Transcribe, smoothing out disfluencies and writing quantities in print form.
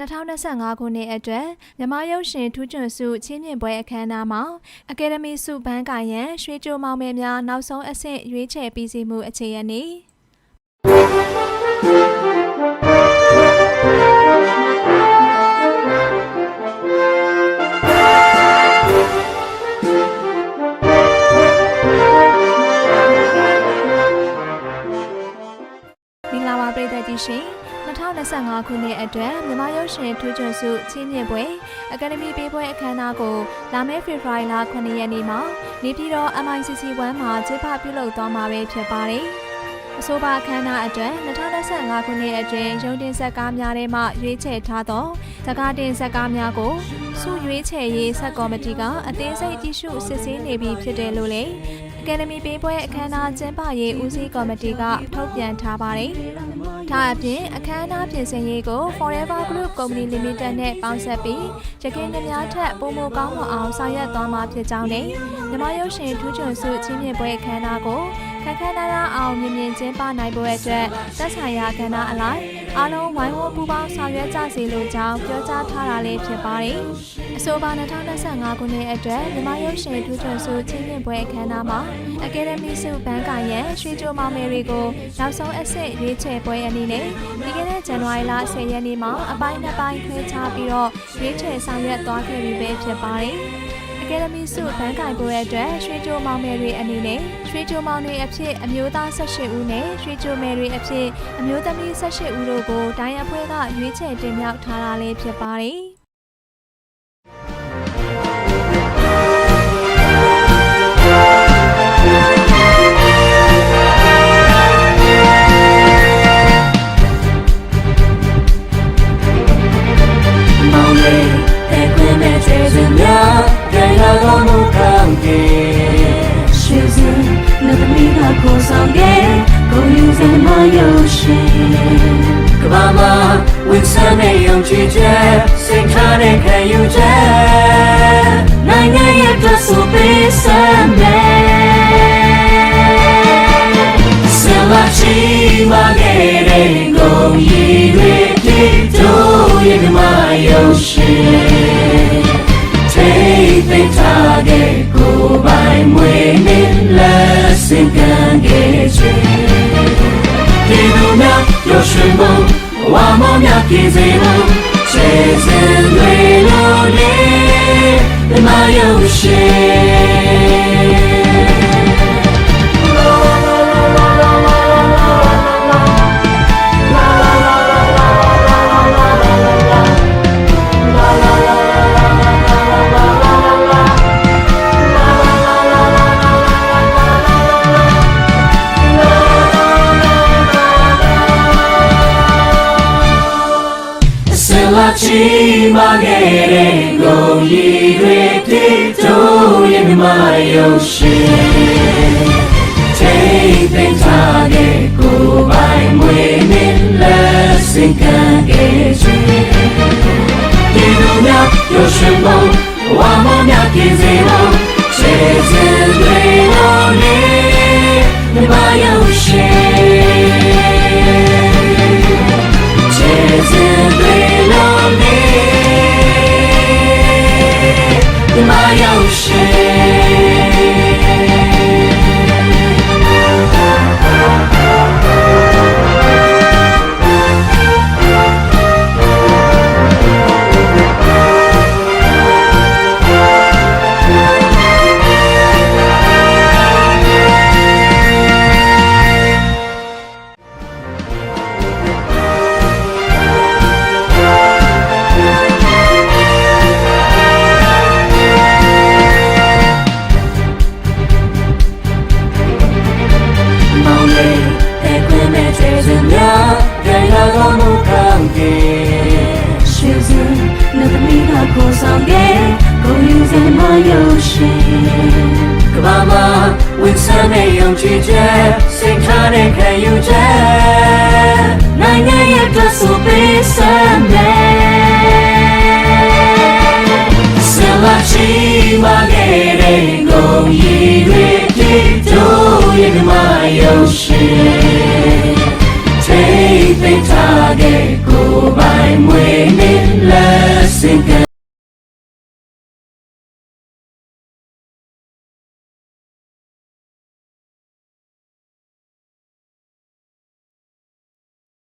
2025 ခုနှစ်အတွက်မြန်မာရုပ်ရှင်ထူးချွန်ဆုချင်းမြင့်ပွဲအခမ်းအနားမှာအကယ်ဒမီဆုဘန်းကိုင်ရန်ရွှေကြိုမောင်မယ်များနောက်ဆုံးအဆင့်ရွေးချယ်ပြီးစီးမှုအခြေအနေမင်္ဂလာပါပရိသတ်ကြီးရှင်2025 ခုနှစ်အတွက်မြန်မာရုပ်ရှင်ထူးချွန်ဆုချင်းမြင့်ပွဲအကယ်ဒမီပေးပွဲအခမ်းအနားကိုလာမယ့်ဖေဖော်ဝါရီလ 9 ရက်နေ့မှာနေပြည်တော် MICC1 မှာကျင်းပပြုလုပ်သွားမှာပဲဖြစ်ပါတယ်။အဆိုပါအခမ်းအနားအတွက်2025 ခုနှစ်အတွင်းရုံတင်ဆက်ကားများထဲမှရွေးချယ်ထားသောဇာတ်တင်ဆက်ကားများကိုဆုရွေးချယ်ရေးဆက်ကော်မတီကအသေးစိတ်ကြည့်ရှုစစ်ဆေးနေပြီဖြစ်တယ်လို့လည်းအကယ်ဒမီပေးပွဲအခမ်းအနားကျင်းပရေးဦးစီးကော်မတီကထုတ်ပြန်ထားပါတယ်။ဒါအပြင်အခမ်းအနားပြင်ဆင်ရေးကို Forever Group Company Limited နဲ့ပေါင်းစပ်ပြီးရခိုင်များထက်ပိုမိုကောင်းမွန်အောင်ဆောင်ရွက်သွားမှာဖြစ်ကြောင်းနဲ့မြန်မာရုပ်ရှင်ထူးချွန်ဆုချင်းမြင့်ပွဲအခမ်းအနားကိုခက်ခက်နာနာအောင်မြင်မြင်ကျင်းပနိုင်ဖို့အတွက်သက်ဆိုင်ရာကဏ္ဍအလိုက်အားလုံးဝိုင်းဝန်းပူးပေါင်းဆောင်ရွက်ကြစေလိုကြောင်းပြောကြားထားတာလည်းဖြစ်ပါတယ်။အဆိုပါ2025 ခုနှစ်အတွက်မြန်မာရုပ်ရှင်ထူးချွန်ဆုချင်းမြင့်ပွဲအခမ်းအနားမှာအကယ်ဒမီဆုဘန်းကိုင်ရန်ရွှေကြိုမောင်မယ်တွေကိုနောက်ဆုံးအဆင့်ရွေးချယ်ပွဲအနေနဲ့ပြီးခဲ့တဲ့ဇန်နဝါရီလ 10 ရက်နေ့မှာအပိုင်း2ပိုင်းခွဲခြားပြီးတော့ရွေးချယ်ဆောင်ရွက်သွားခဲ့ပြီပဲဖြစ်ပါတယ်။အကယ်ဒမီဆုဘန်းကိုင်ပွဲအတွက်ရွှေကြိုမောင်မယ်တွေအနေနဲ့ရွှေကြိုမောင်တွေအဖြစ်အမျိုးသား18ဦးနဲ့ရွှေကြိုမယ်တွေအဖြစ်အမျိုးသမီး18ဦးတို့ကိုတိုင်းအဖွဲ့ကရွေးချယ်တင်မြှောက်ထားတာလည်းဖြစ်ပါတယ်။ကိုဆောင်ခဲ့ကိုယူစင်မရုပ်ရှင်ကဘာမဝင်စတဲ့ယုံကြည်ချက်စိတ်ထားတဲ့ခံယူချက်နိုင်ငံရဲ့အတွက်ဆိုပေးစမ်းမယ်ဆလာချီမခဲ့တဲ့ကိုရည်တွေတိတို့ရဲ့မရုပ်ရှင်ထိတ်သိမ်းထားတဲ့ကိုပိုင်မွေးနေလက်စင်ကန်ခဲ့ခြင်းဒီလိုများရရှိဖို့ဝါမောများကြည်စေဖို့ခြေစင်တွေလို့လေမရုပ်ရှင်ချီမခဲ့တဲ့ကိုရည်တွေတိတို့ရဲ့မရုပ်ရှင်ထိတ်သိမ်းထားတဲ့ကိုပိုင်မွေးနေလက်စင်ကန်ခဲ့ခြင်းဒီလိုများရရှိဖို့ဝါမောများကြည်စေဖို့ခြေစင်တွေလို့လေမရုပ်ရှင်ခြေစင်တွေမရုပ်ကိုဆောင်ခဲ့ကိုယူစင်မရုပ်ရှင်ကဘာမဝင်စတဲ့ယုံကြည်ချက်စိတ်ထားတဲ့ခံယူချက်နိုင်ငံရဲ့အတွက်ဆိုပေးစမ်းမယ်ဆလာချီမခဲ့တဲ့ကိုရည်တွေတိတို့ရဲ့မရုပ်ရှင်ထိတ် သိမ်းထားခဲ့ကိုယ်ပိုင်မွေးနေ့လက်စင်က